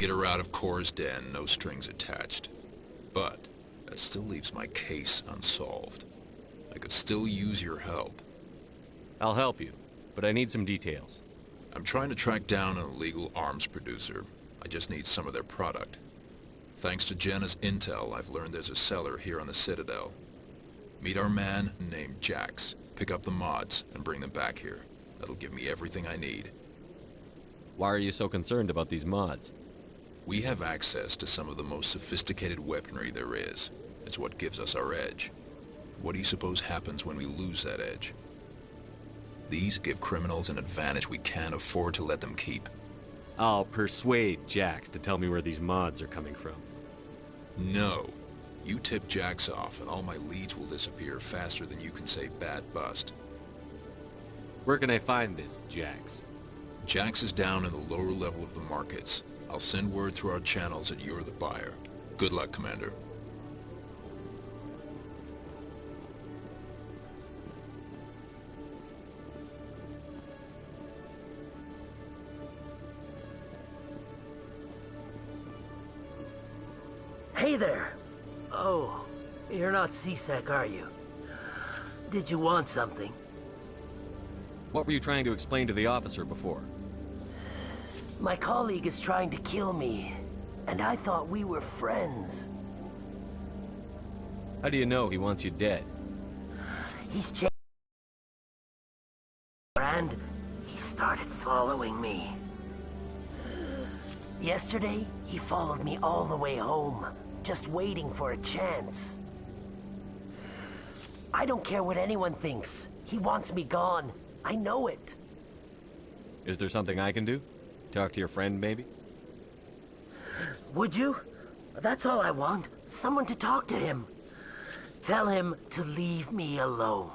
get her out of Cora's den, no strings attached. But that still leaves my case unsolved. I could still use your help. I'll help you, but I need some details. I'm trying to track down an illegal arms producer. I just need some of their product. Thanks to Jenna's intel, I've learned there's a seller here on the Citadel. Meet our man named Jax, pick up the mods, and bring them back here. That'll give me everything I need. Why are you so concerned about these mods? We have access to some of the most sophisticated weaponry there is. It's what gives us our edge. What do you suppose happens when we lose that edge? These give criminals an advantage we can't afford to let them keep. I'll persuade Jax to tell me where these mods are coming from. No. You tip Jax off and all my leads will disappear faster than you can say bad bust. Where can I find this Jax? Jax is down in the lower level of the markets. I'll send word through our channels that you're the buyer. Good luck, Commander. Hey there! Oh, you're not C-Sec, are you? Did you want something? What were you trying to explain to the officer before? My colleague is trying to kill me, and I thought we were friends. How do you know he wants you dead? He's changed, and he started following me. Yesterday, he followed me all the way home, just waiting for a chance. I don't care what anyone thinks. He wants me gone. I know it. Is there something I can do? Talk to your friend, maybe? Would you? That's all I want. Someone to talk to him. Tell him to leave me alone.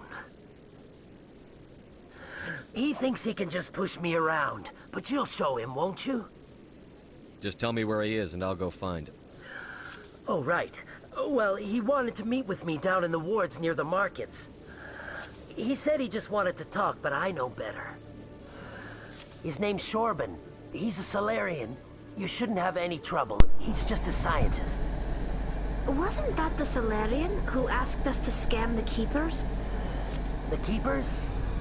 He thinks he can just push me around, but you'll show him, won't you? Just tell me where he is and I'll go find him. Oh, right. Well, he wanted to meet with me down in the wards near the markets. He said he just wanted to talk, but I know better. His name's Shorban. He's a Salarian. You shouldn't have any trouble. He's just a scientist. Wasn't that the Salarian who asked us to scam the Keepers? The Keepers?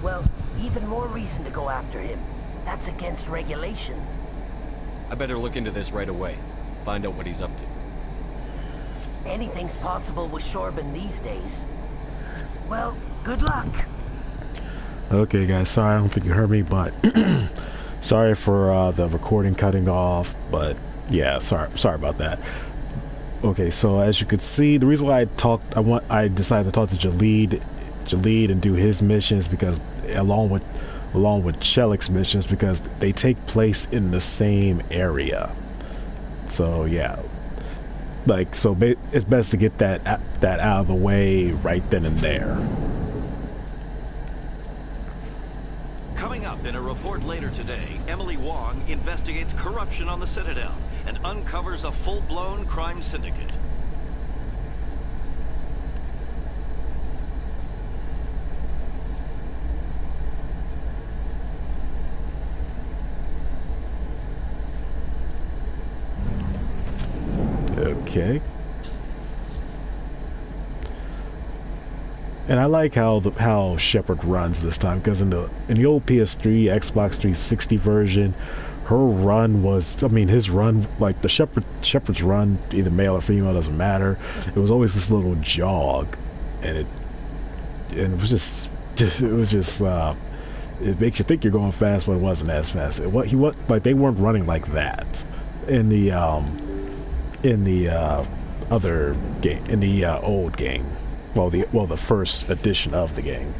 Well, even more reason to go after him. That's against regulations. I better look into this right away. Find out what he's up to. Anything's possible with Shorban these days. Well, good luck. Okay, guys, sorry, I don't think you heard me, but sorry for the recording cutting off, but yeah, sorry about that. Okay, so as you could see, the reason why I decided to talk to Jalid and do his missions, because along with Shellick's missions, because they take place in the same area. So yeah, like, so it's best to get that out of the way right then and there. Coming up in a report later today, Emily Wong investigates corruption on the Citadel and uncovers a full-blown crime syndicate. Okay. And I like how Shepard runs this time, because in the old PS3, Xbox 360 version, her run was, I mean, his run, like the Shepard's run, either male or female, doesn't matter. It was always this little jog, and it was just it makes you think you're going fast, but it wasn't as fast. Like, they weren't running like that in the other game, in the old game. Well, the first edition of the game.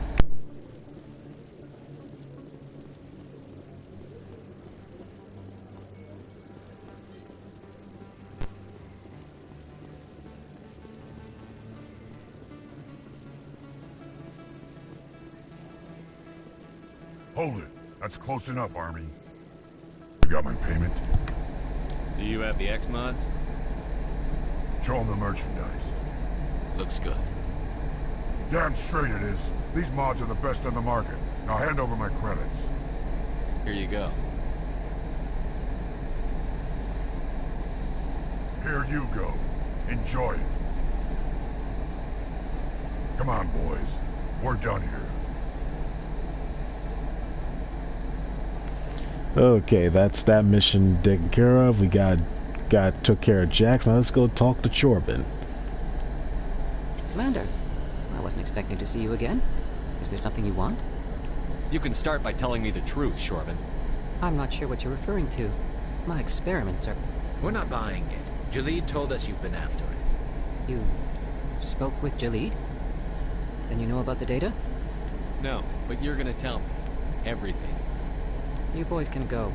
Hold it. That's close enough, Army. You got my payment? Do you have the X-Mods? Show them the merchandise. Looks good. Damn straight it is. These mods are the best on the market. Now hand over my credits. Here you go. Here you go. Enjoy it. Come on, boys. We're done here. Okay, that's that mission taken care of. We took care of Jax. Now let's go talk to Corbin. Commander, I wasn't expecting to see you again. Is there something you want? You can start by telling me the truth, Corbin. I'm not sure what you're referring to. My experiments are... We're not buying it. Jalid told us you've been after it. You spoke with Jalid? Then you know about the data? No, but you're gonna tell me. Everything. You boys can go.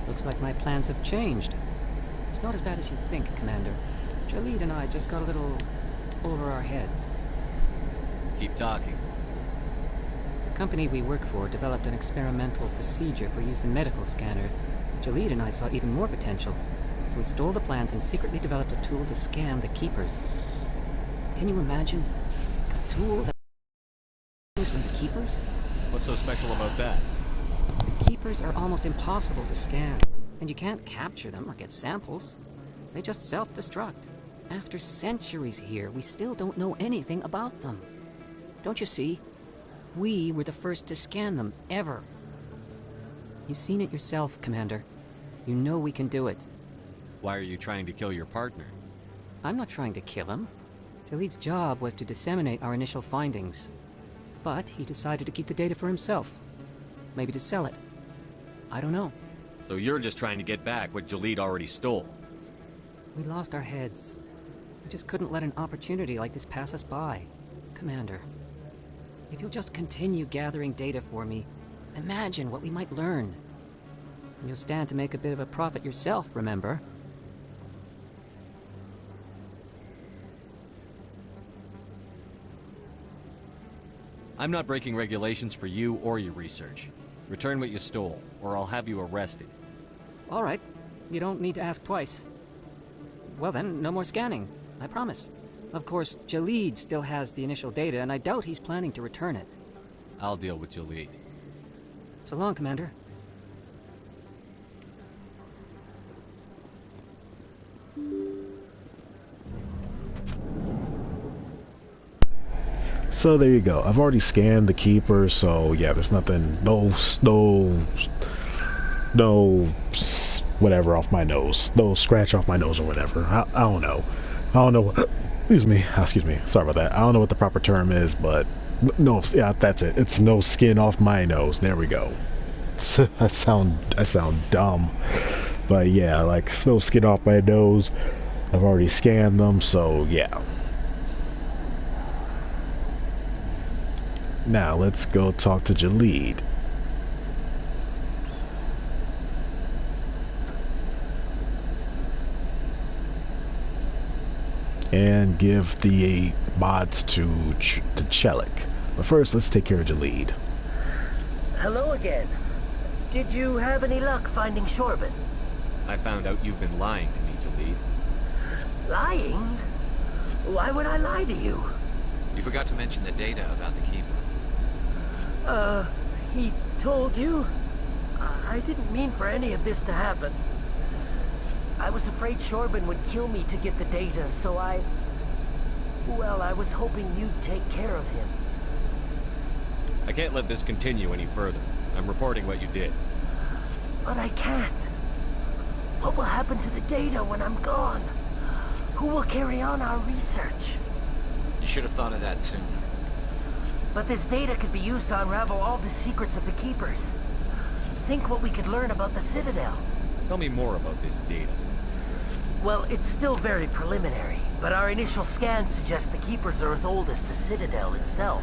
Looks like my plans have changed. It's not as bad as you think, Commander. Jalid and I just got a little over our heads. Keep talking. The company we work for developed an experimental procedure for use in medical scanners. Jalid and I saw even more potential, so we stole the plans and secretly developed a tool to scan the Keepers. Can you imagine? A tool that things from the Keepers? What's so special about that? The Keepers are almost impossible to scan, and you can't capture them or get samples. They just self-destruct. After centuries here, we still don't know anything about them. Don't you see? We were the first to scan them, ever. You've seen it yourself, Commander. You know we can do it. Why are you trying to kill your partner? I'm not trying to kill him. Jalid's job was to disseminate our initial findings. But he decided to keep the data for himself. Maybe to sell it. I don't know. So you're just trying to get back what Jalid already stole. We lost our heads. We just couldn't let an opportunity like this pass us by. Commander, if you'll just continue gathering data for me, imagine what we might learn. And you'll stand to make a bit of a profit yourself, remember? I'm not breaking regulations for you or your research. Return what you stole, or I'll have you arrested. All right. You don't need to ask twice. Well then, no more scanning. I promise. Of course, Jalid still has the initial data, and I doubt he's planning to return it. I'll deal with Jalid. So long, Commander. So there you go. I've already scanned the Keeper, so yeah, there's nothing, no whatever off my nose, no scratch off my nose or whatever. I don't know. I don't know. Excuse me. Sorry about that. I don't know what the proper term is, but no, yeah, that's it. It's no skin off my nose. There we go. I sound dumb, but yeah, like no skin off my nose. I've already scanned them, so yeah. Now let's go talk to Jalid. And give the mods to Chelik. But first, let's take care of Jalid. Hello again. Did you have any luck finding Corbin? I found out you've been lying to me, Jalid. Lying? Why would I lie to you? You forgot to mention the data about the Keeper. He told you? I didn't mean for any of this to happen. I was afraid Corbin would kill me to get the data, so I was hoping you'd take care of him. I can't let this continue any further. I'm reporting what you did. But I can't. What will happen to the data when I'm gone? Who will carry on our research? You should have thought of that sooner. But this data could be used to unravel all the secrets of the Keepers. Think what we could learn about the Citadel. Tell me more about this data. Well, it's still very preliminary, but our initial scans suggest the Keepers are as old as the Citadel itself.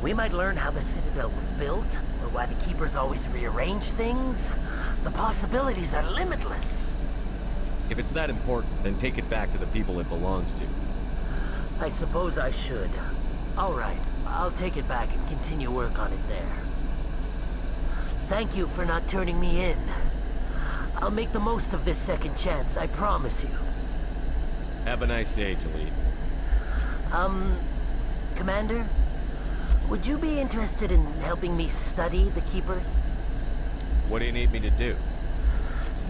We might learn how the Citadel was built, or why the Keepers always rearrange things. The possibilities are limitless. If it's that important, then take it back to the people it belongs to. I suppose I should. All right, I'll take it back and continue work on it there. Thank you for not turning me in. I'll make the most of this second chance, I promise you. Have a nice day, Jalid. Commander? Would you be interested in helping me study the Keepers? What do you need me to do?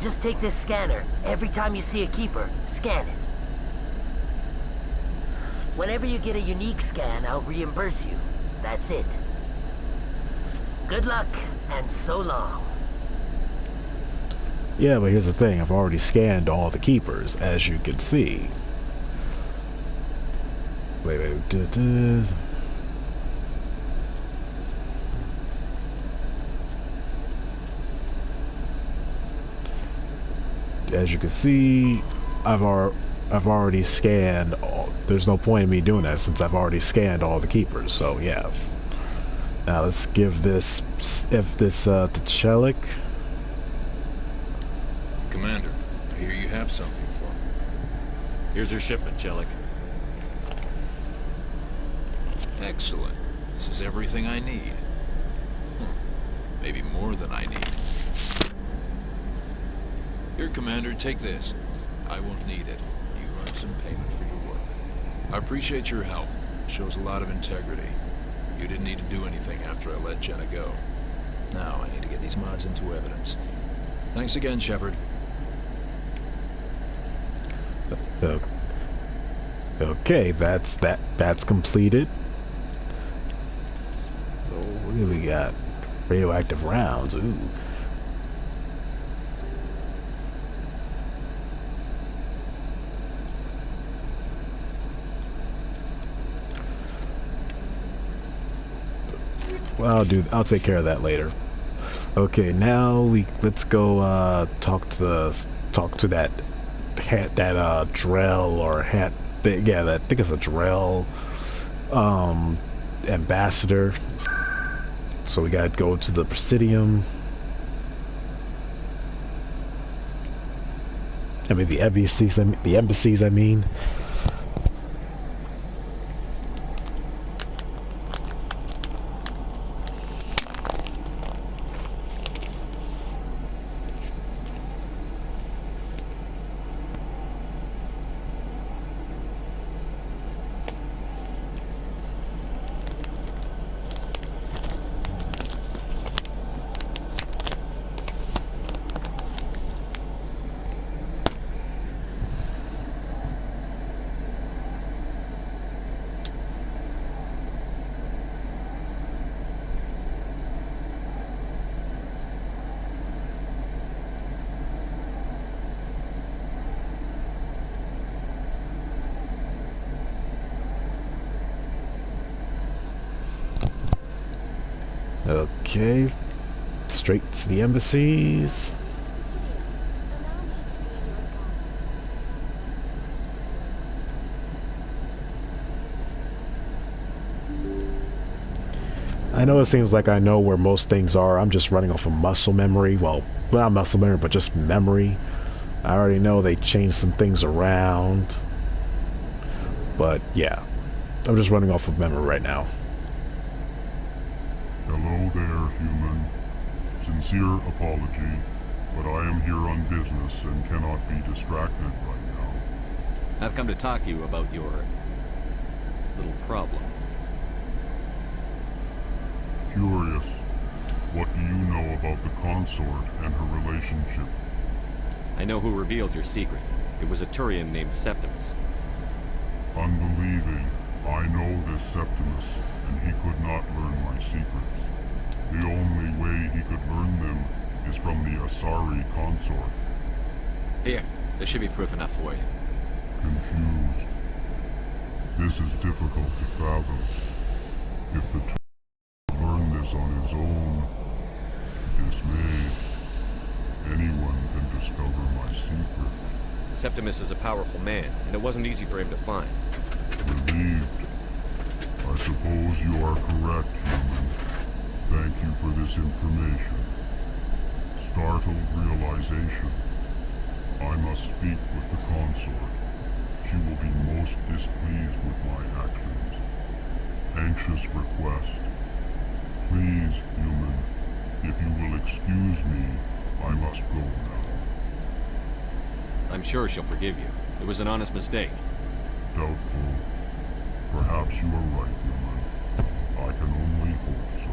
Just take this scanner. Every time you see a Keeper, scan it. Whenever you get a unique scan, I'll reimburse you. That's it. Good luck, and so long. Yeah, but here's the thing. I've already scanned all the Keepers, as you can see. Wait. As you can see, I've already scanned all. There's no point in me doing that since I've already scanned all the Keepers. So yeah. Now let's give this to Chelik. Commander, I hear you have something for me. Here's your shipment, Chelik. Excellent. This is everything I need. Maybe more than I need. Here, Commander, take this. I won't need it. You earned some payment for your work. I appreciate your help. It shows a lot of integrity. You didn't need to do anything after I let Jenna go. Now I need to get these mods into evidence. Thanks again, Shepard. Okay, that's completed. So what do we got? Radioactive rounds. Ooh. Well, I'll take care of that later. Okay, now let's go talk to that Drell or I think it's a Drell ambassador. So we gotta go to the Presidium. I mean the embassies. I mean. Okay, straight to the embassies. I know it seems like I know where most things are. I'm just running off of muscle memory. Well, not muscle memory, but just memory. I already know they changed some things around. But yeah, I'm just running off of memory right now. Hello there, human. Sincere apology, but I am here on business and cannot be distracted right now. I've come to talk to you about your little problem. Curious, what do you know about the consort and her relationship? I know who revealed your secret. It was a Turian named Septimus. Unbelieving, I know this Septimus, and he could not learn my secrets. The only way he could learn them is from the Asari consort. Here, there should be proof enough for you. Confused. This is difficult to fathom. If the Turian learned this on his own, dismayed, anyone can discover my secret. Septimus is a powerful man, and it wasn't easy for him to find. Relieved. I suppose you are correct, human. Thank you for this information. Startled realization. I must speak with the consort. She will be most displeased with my actions. Anxious request. Please, human, if you will excuse me, I must go now. I'm sure she'll forgive you. It was an honest mistake. Doubtful. Perhaps you are right, human. I can only hope so.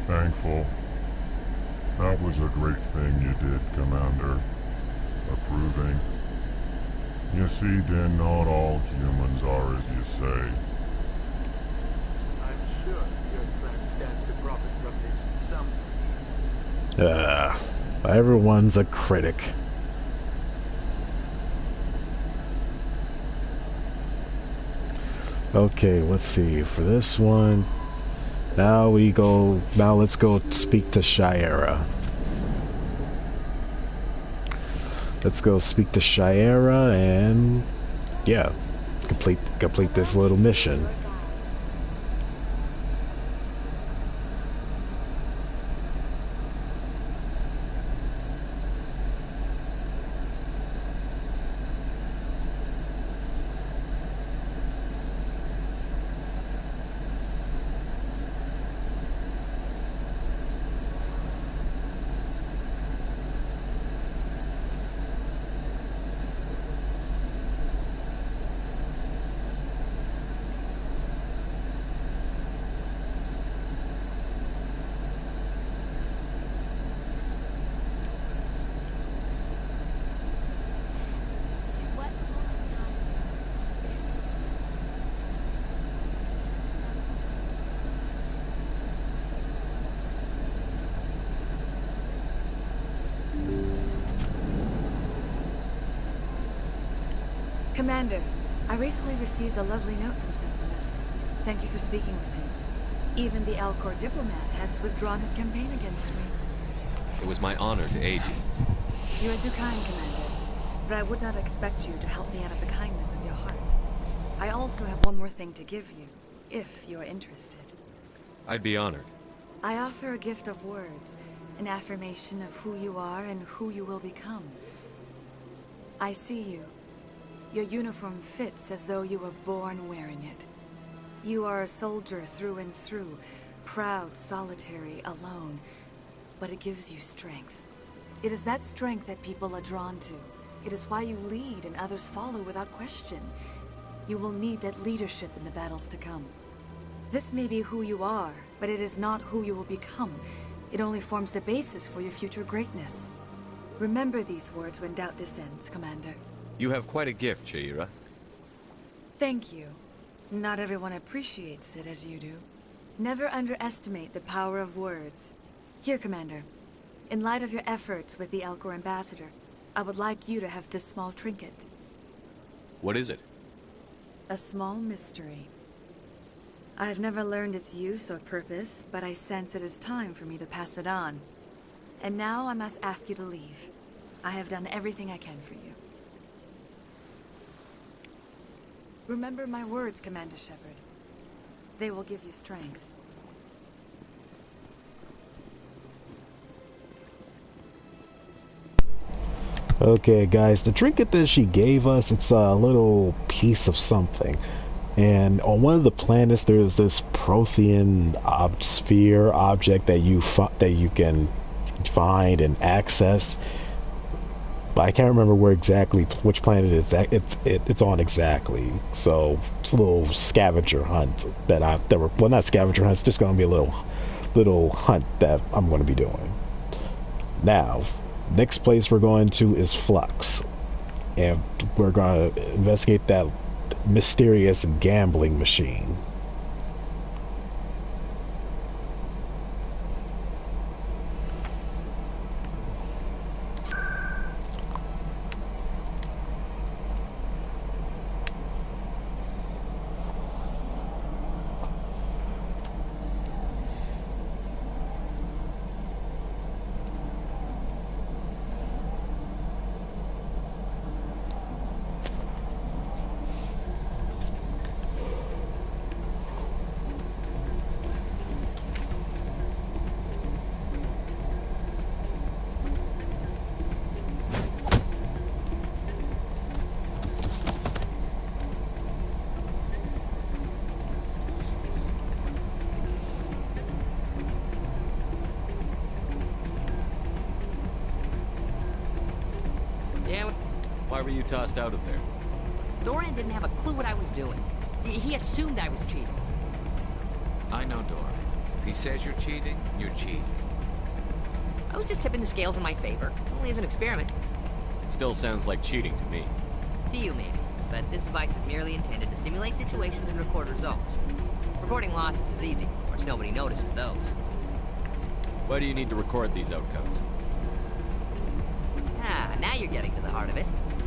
Thankful. That was a great thing you did, Commander. Approving. You see, then not all humans are as you say. I'm sure your clan stands to profit from this someday. Everyone's a critic. Okay, let's see. For this one, now let's go speak to Shayera. Let's go speak to Shayera and yeah, complete this little mission. Commander, I recently received a lovely note from Septimus. Thank you for speaking with him. Even the Alcor diplomat has withdrawn his campaign against me. It was my honor to aid you. You are too kind, Commander. But I would not expect you to help me out of the kindness of your heart. I also have one more thing to give you, if you are interested. I'd be honored. I offer a gift of words, an affirmation of who you are and who you will become. I see you. Your uniform fits as though you were born wearing it. You are a soldier through and through, proud, solitary, alone. But it gives you strength. It is that strength that people are drawn to. It is why you lead and others follow without question. You will need that leadership in the battles to come. This may be who you are, but it is not who you will become. It only forms the basis for your future greatness. Remember these words when doubt descends, Commander. You have quite a gift, Shayera. Thank you. Not everyone appreciates it as you do. Never underestimate the power of words. Here, Commander. In light of your efforts with the Alcor ambassador, I would like you to have this small trinket. What is it? A small mystery. I have never learned its use or purpose, but I sense it is time for me to pass it on. And now I must ask you to leave. I have done everything I can for you. Remember my words, Commander Shepard. They will give you strength. Okay, guys, the trinket that she gave us, it's a little piece of something. And on one of the planets, there's this Prothean sphere object that you can find and access. But I can't remember which planet it's on exactly. So it's a little scavenger hunt well, not scavenger hunt. It's just going to be a little hunt that I'm going to be doing. Now, next place we're going to is Flux, and we're going to investigate that mysterious gambling machine. Why were you tossed out of there? Dorian didn't have a clue what I was doing. He assumed I was cheating. I know Dorian. If he says you're cheating, you're cheating. I was just tipping the scales in my favor. Only as an experiment. It still sounds like cheating to me. To you, maybe. But this device is merely intended to simulate situations and record results. Recording losses is easy. Of course, nobody notices those. Why do you need to record these outcomes? Ah, now you're getting to the heart of it.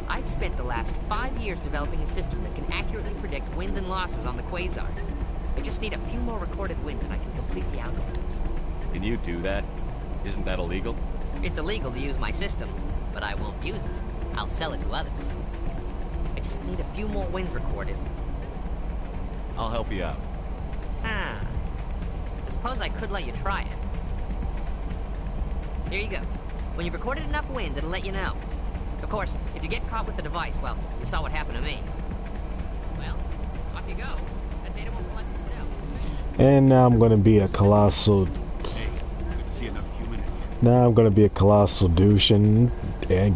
I've spent the last 5 years developing a system that can accurately predict wins and losses on the Quasar. I just need a few more recorded wins and I can complete the algorithms. Can you do that? Isn't that illegal? It's illegal to use my system, but I won't use it. I'll sell it to others. I just need a few more wins recorded. I'll help you out. Ah. I suppose I could let you try it. Here you go. When you've recorded enough wins, it'll let you know. Of course, if you get caught with the device, well, you saw what happened to me. Well, off you go. That data won't collect itself. And now I'm gonna be a colossal. Hey, good to see another human in here. Now I'm gonna be a colossal douche and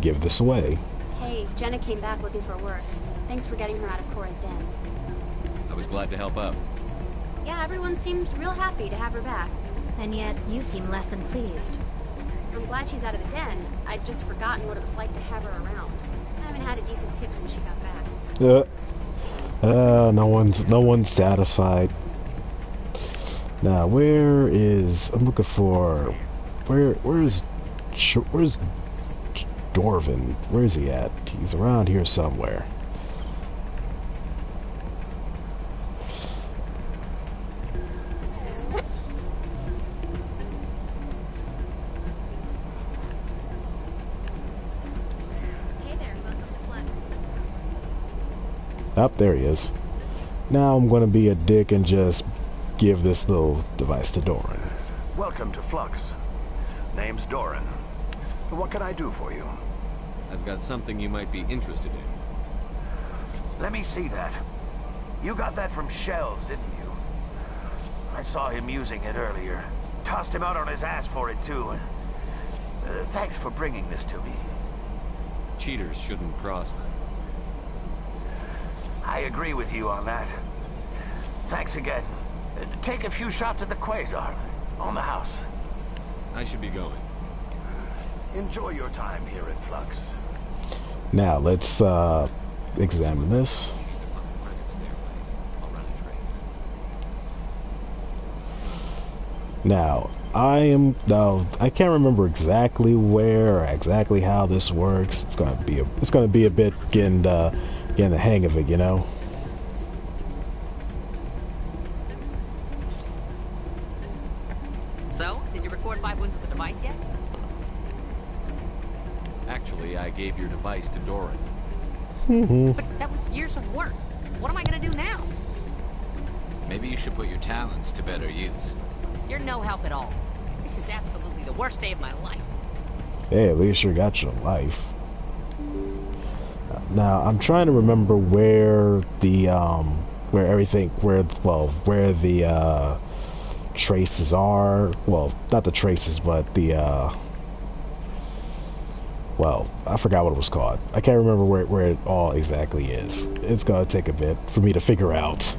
give this away. Hey, Jenna came back looking for work. Thanks for getting her out of Cora's den. I was glad to help out. Yeah, everyone seems real happy to have her back. And yet, you seem less than pleased. I'm glad she's out of the den. I'd just forgotten what it was like to have her around. I haven't had a decent tip since she got back. No one's satisfied. Now, I'm looking for, where's Dorvin? Where is he at? He's around here somewhere. Up there he is. Now I'm going to be a dick and just give this little device to Doran. Welcome to Flux. Name's Doran. What can I do for you? I've got something you might be interested in. Let me see that. You got that from Shells, didn't you? I saw him using it earlier. Tossed him out on his ass for it, too. Thanks for bringing this to me. Cheaters shouldn't prosper. I agree with you on that. Thanks again. Take a few shots at the Quasar. On the house. I should be going. Enjoy your time here at Flux. Now, let's examine this. Now, I can't remember exactly where or exactly how this works. It's gonna be a bit getting the hang of it, you know. So, did you record 5 wins with the device yet? Actually, I gave your device to Doran. But that was years of work. What am I gonna do now? Maybe you should put your talents to better use. You're no help at all. This is absolutely the worst day of my life. Hey, at least you got your life. Now, I'm trying to remember where the traces are. Well, not the traces, but the well, I forgot what it was called. I can't remember where it all exactly is. It's gonna take a bit for me to figure out.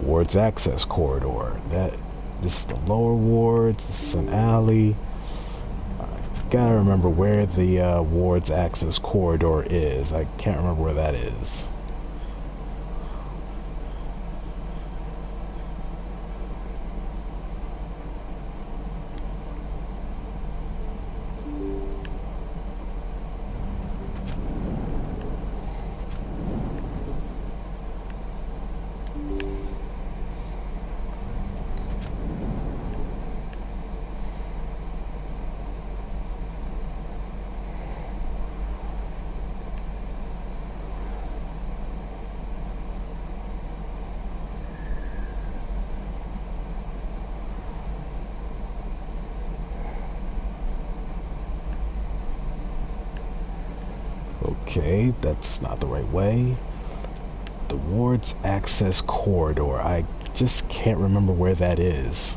Wards access corridor. This is the lower wards. This is an alley. I gotta remember where the wards access corridor is. I can't remember where that is. Okay, that's not the right way. The Ward's access corridor. I just can't remember where that is.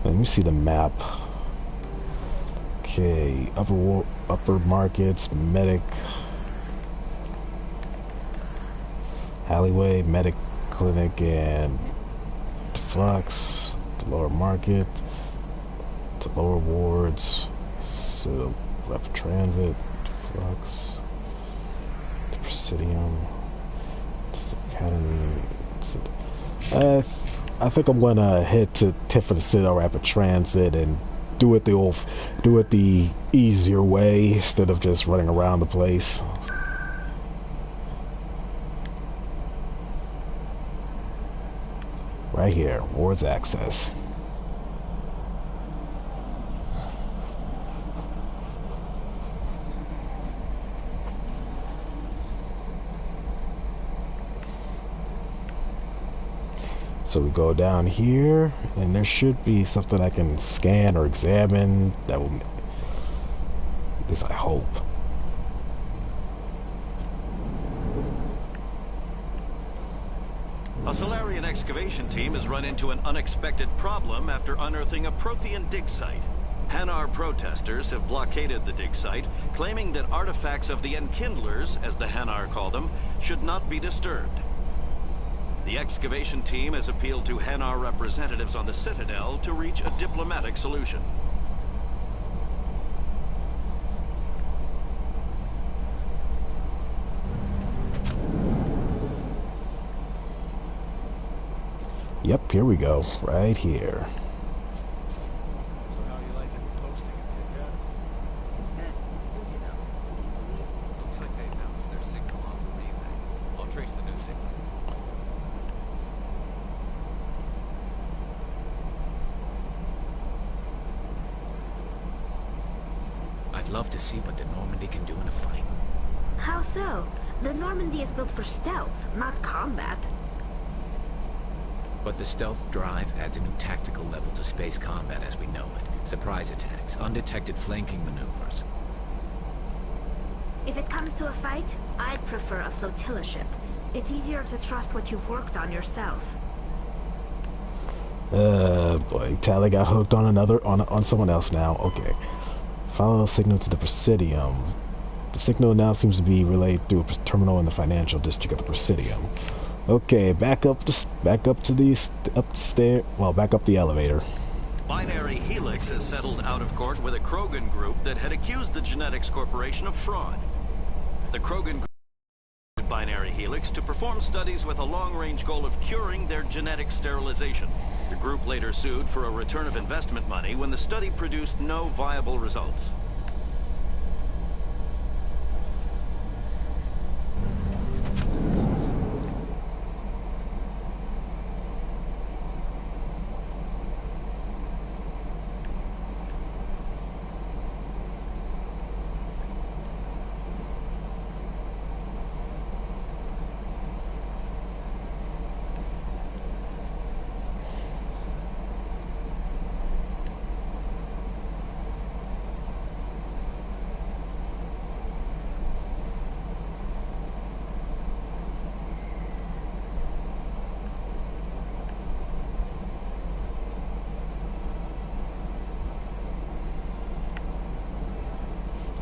Let me see the map. Okay, upper markets, medic, alleyway, medic clinic, and flux. To lower market, to lower wards, so rapid transit, flux, to Presidium, to Academy. I think I'm gonna head to Tifa the Citadel Rapid Transit and do it the easier way instead of just running around the place. Right here, Ward's access. So we go down here, and there should be something I can scan or examine that will, at least I hope. A Salarian excavation team has run into an unexpected problem after unearthing a Prothean dig site. Hanar protesters have blockaded the dig site, claiming that artifacts of the Enkindlers, as the Hanar call them, should not be disturbed. The excavation team has appealed to Hanar representatives on the Citadel to reach a diplomatic solution. Yep, here we go. Right here. So how you liking posting it, yeah? It's good. Who's you know? Looks like they bounced their signal off a relay. I'll trace the new signal. I'd love to see what the Normandy can do in a fight. How so? The Normandy is built for stealth, not combat. But the stealth drive adds a new tactical level to space combat as we know it. Surprise attacks, undetected flanking maneuvers. If it comes to a fight, I'd prefer a flotilla ship. It's easier to trust what you've worked on yourself. Boy, Tali got hooked on on someone else now. Okay. Follow signal to the Presidium. The signal now seems to be relayed through a terminal in the financial district of the Presidium. Okay, back up the elevator. Binary Helix has settled out of court with a Krogan group that had accused the Genetics Corporation of fraud. The Krogan group used Binary Helix to perform studies with a long-range goal of curing their genetic sterilization. The group later sued for a return of investment money when the study produced no viable results.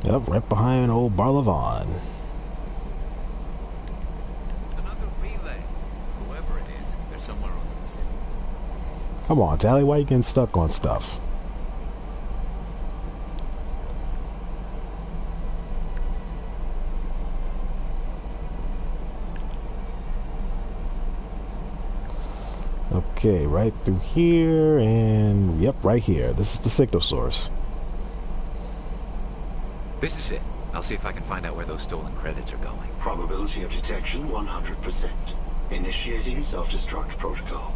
Yep, right behind old Barlavon. Another relay. Whoever it is, they're somewhere on the Pacific. Come on, Tali, why are you getting stuck on stuff? Okay, right through here, and yep, right here. This is the signal source. This is it. I'll see if I can find out where those stolen credits are going. Probability of detection 100%. Initiating self-destruct protocol.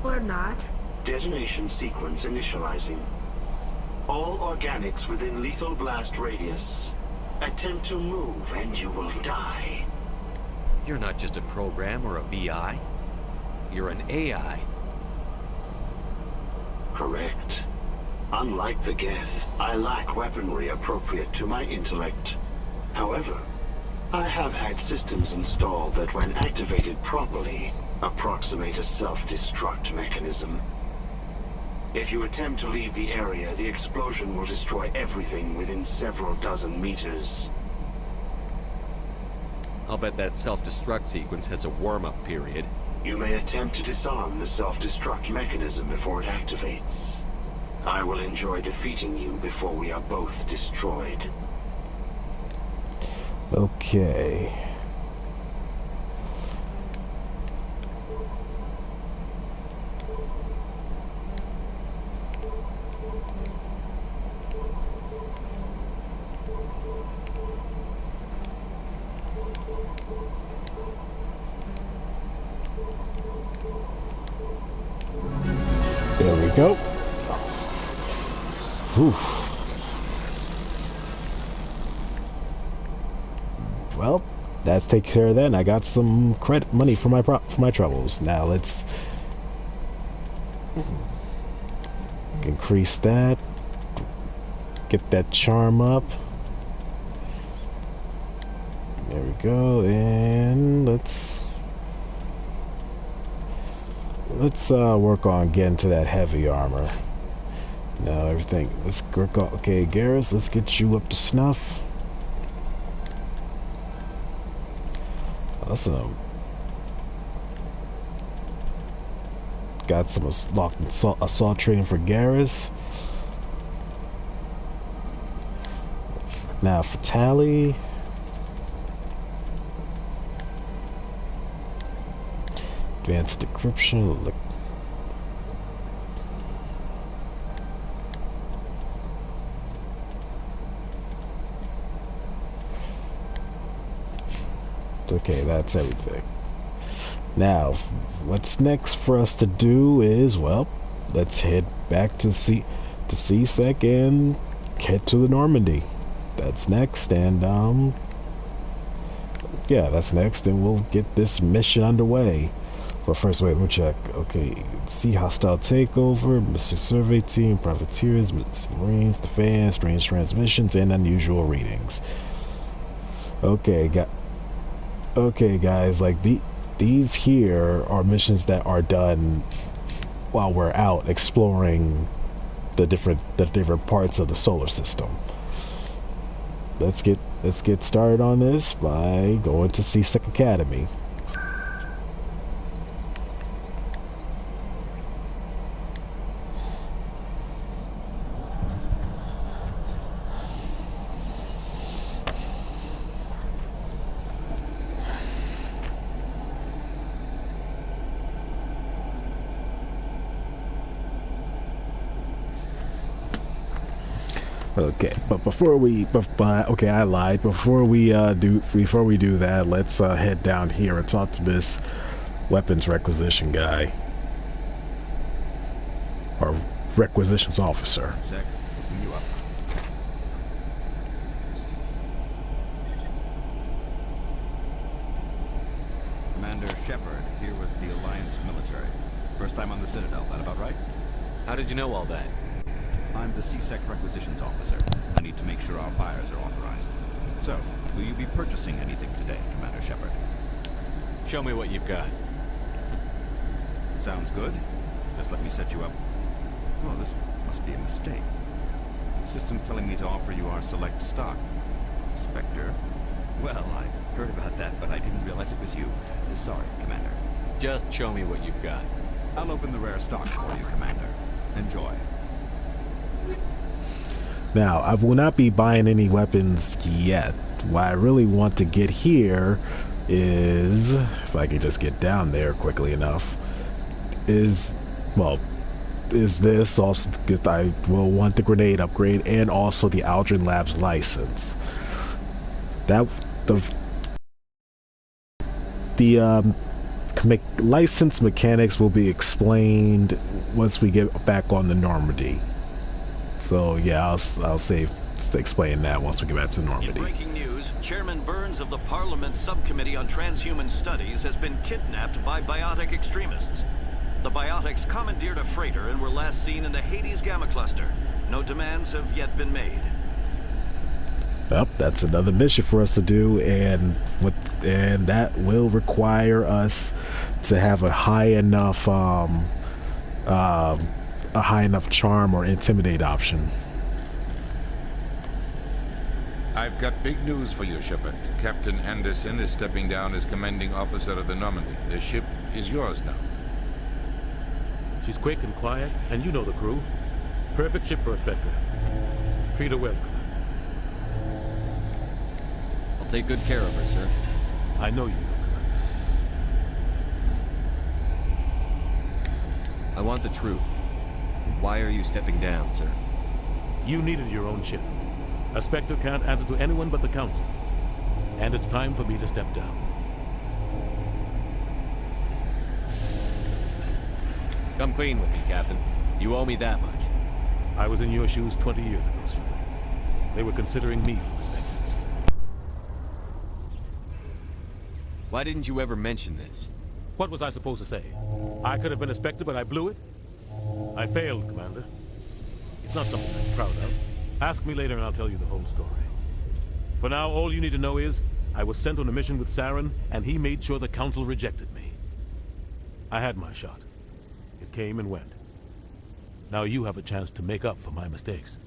Or not. Detonation sequence initializing. All organics within lethal blast radius. Attempt to move and you will die. You're not just a program or a VI. You're an AI. Correct. Unlike the Geth, I lack weaponry appropriate to my intellect. However, I have had systems installed that, when activated properly, approximate a self-destruct mechanism. If you attempt to leave the area, the explosion will destroy everything within several dozen meters. I'll bet that self-destruct sequence has a warm-up period. You may attempt to disarm the self-destruct mechanism before it activates. I will enjoy defeating you before we are both destroyed. Okay. There we go. Whew. Well, that's taken care of that, and I got some credit money for my troubles. Now let's increase that. Get that charm up. There we go, and let's work on getting to that heavy armor. Now everything, let's work on, okay, Garrus, let's get you up to snuff. Awesome. Got some assault training for Garrus. Now for Tali. Advanced decryption. Look. Okay, that's everything. Now, what's next for us to do is, well, let's head back to C-Sec and head to the Normandy. That's next, and yeah, that's next, and we'll get this mission underway. But first, wait, we'll check. Okay, see hostile takeover, Mr. Survey Team, privateers, Marines, the fans, strange transmissions, and unusual readings. Okay, guys, like these here are missions that are done while we're out exploring the different parts of the solar system. Let's get started on this by going to C-Sec Academy. Okay, but before we, okay, I lied. Before we do that, let's head down here and talk to this weapons requisition guy, or requisitions officer. Sec, open you up. Commander Shepard, here with the Alliance military. First time on the Citadel, that about right? How did you know all that? I'm the C-Sec requisitions officer. I need to make sure our buyers are authorized. So, will you be purchasing anything today, Commander Shepard? Show me what you've got. Sounds good. Just let me set you up. Well, this must be a mistake. System's telling me to offer you our select stock. Spectre? Well, I heard about that, but I didn't realize it was you. Sorry, Commander. Just show me what you've got. I'll open the rare stocks for you, Commander. Enjoy. Now, I will not be buying any weapons yet. What I really want to get here is, if I can just get down there quickly enough, is this. Also, I will want the grenade upgrade and also the Aldrin Labs license. That the license mechanics will be explained once we get back on the Normandy. So yeah, I'll explain that once we get back to Normandy. In breaking news, Chairman Burns of the Parliament Subcommittee on Transhuman Studies has been kidnapped by biotic extremists. The Biotics commandeered a freighter and were last seen in the Hades Gamma Cluster. No demands have yet been made. Well, that's another mission for us to do, and that will require us to have a high enough charm or intimidate option. I've got big news for you, Shepard. Captain Anderson is stepping down as commanding officer of the Normandy. The ship is yours now. She's quick and quiet, and you know the crew. Perfect ship for a Spectre. Treat her well, Commander. I'll take good care of her, sir. I know you will, Commander. I want the truth. Why are you stepping down, sir? You needed your own ship. A Spectre can't answer to anyone but the Council. And it's time for me to step down. Come clean with me, Captain. You owe me that much. I was in your shoes 20 years ago, Shepard. They were considering me for the Spectres. Why didn't you ever mention this? What was I supposed to say? I could have been a Spectre, but I blew it? I failed, Commander. It's not something I'm proud of. Ask me later and I'll tell you the whole story. For now, all you need to know is, I was sent on a mission with Saren, and he made sure the Council rejected me. I had my shot. It came and went. Now you have a chance to make up for my mistakes.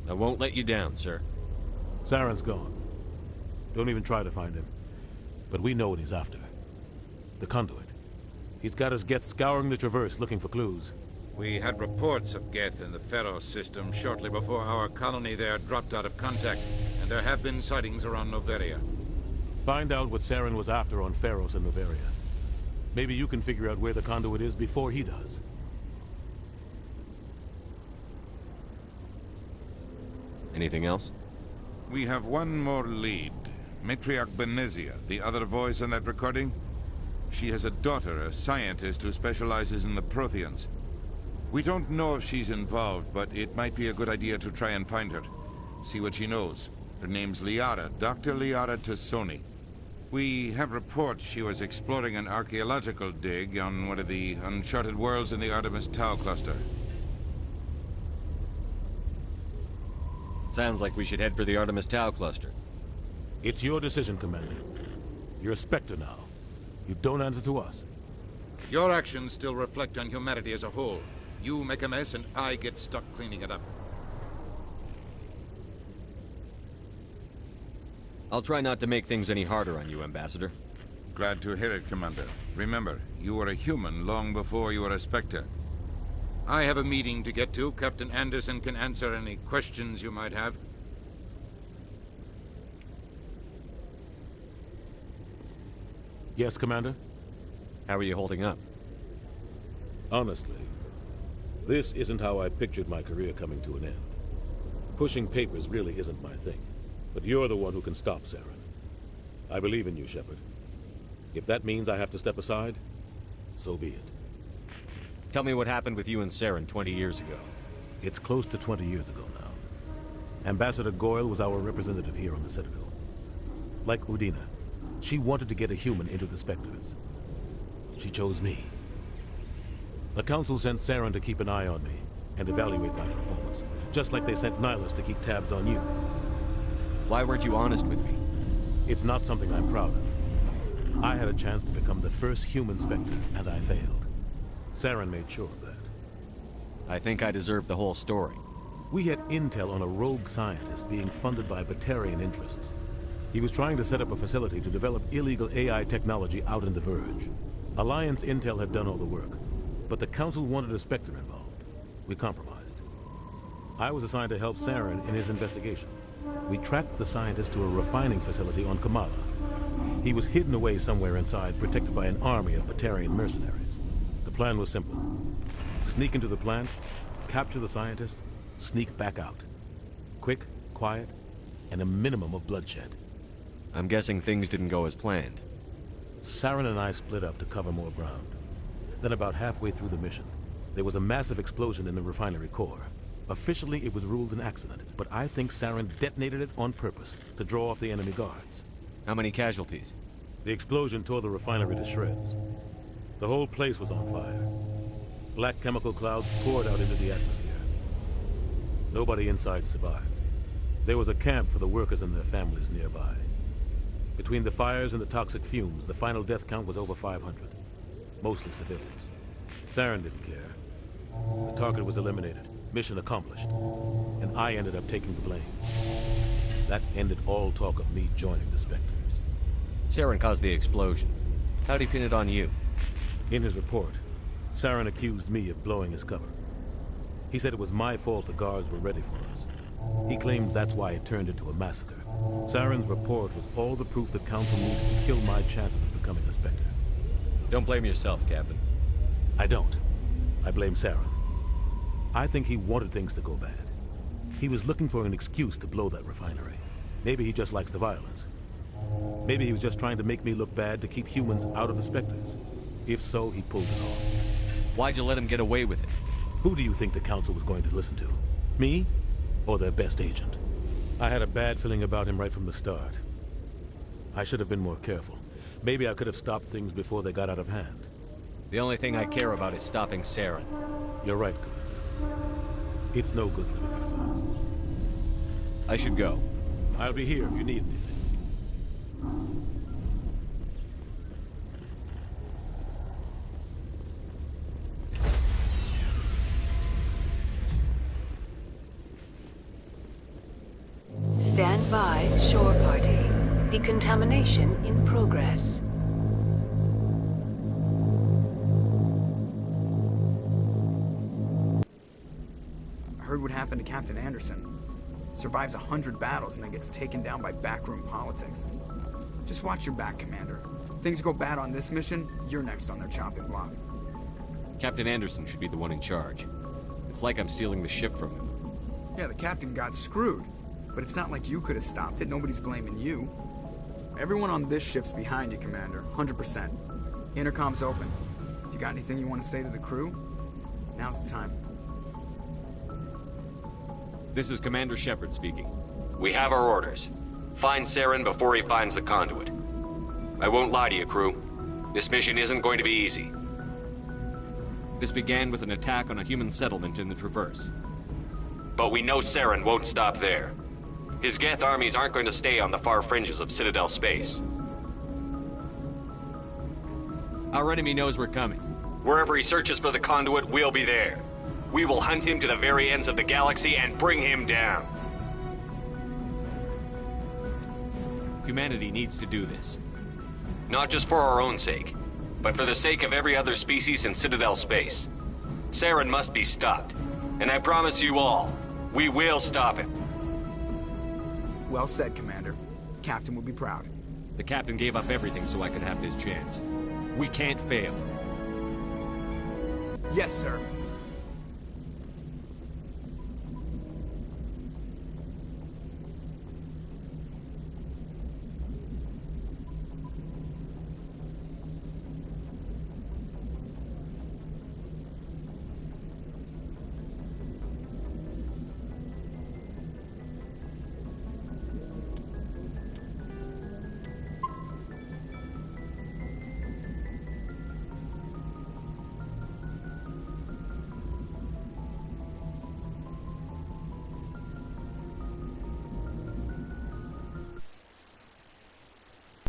I won't let you down, sir. Saren's gone. Don't even try to find him. But we know what he's after. The Conduit. He's got his Geth scouring the Traverse looking for clues. We had reports of Geth in the Pharos system shortly before our colony there dropped out of contact, and there have been sightings around Noveria. Find out what Saren was after on Pharos and Noveria. Maybe you can figure out where the Conduit is before he does. Anything else? We have one more lead. Matriarch Benezia, the other voice on that recording. She has a daughter, a scientist who specializes in the Protheans. We don't know if she's involved, but it might be a good idea to try and find her. See what she knows. Her name's Liara, Dr. Liara Tassoni. We have reports she was exploring an archaeological dig on one of the uncharted worlds in the Artemis Tau cluster. Sounds like we should head for the Artemis Tau cluster. It's your decision, Commander. You're a Spectre now. You don't answer to us. Your actions still reflect on humanity as a whole. You make a mess and I get stuck cleaning it up. I'll try not to make things any harder on you, Ambassador. Glad to hear it, Commander. Remember, you were a human long before you were a Spectre. I have a meeting to get to. Captain Anderson can answer any questions you might have. Yes, Commander? How are you holding up? Honestly, this isn't how I pictured my career coming to an end. Pushing papers really isn't my thing. But you're the one who can stop Saren. I believe in you, Shepard. If that means I have to step aside, so be it. Tell me what happened with you and Saren 20 years ago. It's close to 20 years ago now. Ambassador Goyle was our representative here on the Citadel. Like Udina, she wanted to get a human into the Spectres. She chose me. The Council sent Saren to keep an eye on me and evaluate my performance, just like they sent Nihilus to keep tabs on you. Why weren't you honest with me? It's not something I'm proud of. I had a chance to become the first human Spectre, and I failed. Saren made sure of that. I think I deserve the whole story. We had intel on a rogue scientist being funded by Batarian interests. He was trying to set up a facility to develop illegal AI technology out in the Verge. Alliance intel had done all the work, but the Council wanted a Spectre involved. We compromised. I was assigned to help Saren in his investigation. We tracked the scientist to a refining facility on Kamala. He was hidden away somewhere inside, protected by an army of Batarian mercenaries. The plan was simple. Sneak into the plant, capture the scientist, sneak back out. Quick, quiet, and a minimum of bloodshed. I'm guessing things didn't go as planned. Saren and I split up to cover more ground. Then about halfway through the mission, there was a massive explosion in the refinery core. Officially, it was ruled an accident, but I think Saren detonated it on purpose to draw off the enemy guards. How many casualties? The explosion tore the refinery to shreds. The whole place was on fire. Black chemical clouds poured out into the atmosphere. Nobody inside survived. There was a camp for the workers and their families nearby. Between the fires and the toxic fumes, the final death count was over 500. Mostly civilians. Saren didn't care. The target was eliminated. Mission accomplished. And I ended up taking the blame. That ended all talk of me joining the Spectres. Saren caused the explosion. How'd he pin it on you? In his report, Saren accused me of blowing his cover. He said it was my fault the guards were ready for us. He claimed that's why it turned into a massacre. Saren's report was all the proof the Council needed to kill my chances of becoming a Spectre. Don't blame yourself, Captain. I don't. I blame Saren. I think he wanted things to go bad. He was looking for an excuse to blow that refinery. Maybe he just likes the violence. Maybe he was just trying to make me look bad to keep humans out of the Spectres. If so, he pulled it off. Why'd you let him get away with it? Who do you think the Council was going to listen to? Me? Or their best agent? I had a bad feeling about him right from the start. I should have been more careful. Maybe I could have stopped things before they got out of hand. The only thing I care about is stopping Saren. You're right, Commander. It's no good living like that. I should go. I'll be here if you need anything. Stand by, shore party. Decontamination in progress. I heard what happened to Captain Anderson. Survives 100 battles and then gets taken down by backroom politics. Just watch your back, Commander. Things go bad on this mission, you're next on their chopping block. Captain Anderson should be the one in charge. It's like I'm stealing the ship from him. Yeah, the captain got screwed. But it's not like you could have stopped it. Nobody's blaming you. Everyone on this ship's behind you, Commander. 100%. Intercom's open. If you got anything you want to say to the crew, now's the time. This is Commander Shepard speaking. We have our orders. Find Saren before he finds the conduit. I won't lie to you, crew. This mission isn't going to be easy. This began with an attack on a human settlement in the Traverse. But we know Saren won't stop there. His Geth armies aren't going to stay on the far fringes of Citadel space. Our enemy knows we're coming. Wherever he searches for the conduit, we'll be there. We will hunt him to the very ends of the galaxy and bring him down. Humanity needs to do this. Not just for our own sake, but for the sake of every other species in Citadel space. Saren must be stopped. And I promise you all, we will stop him. Well said, Commander. Captain will be proud. The Captain gave up everything so I could have this chance. We can't fail. Yes, sir.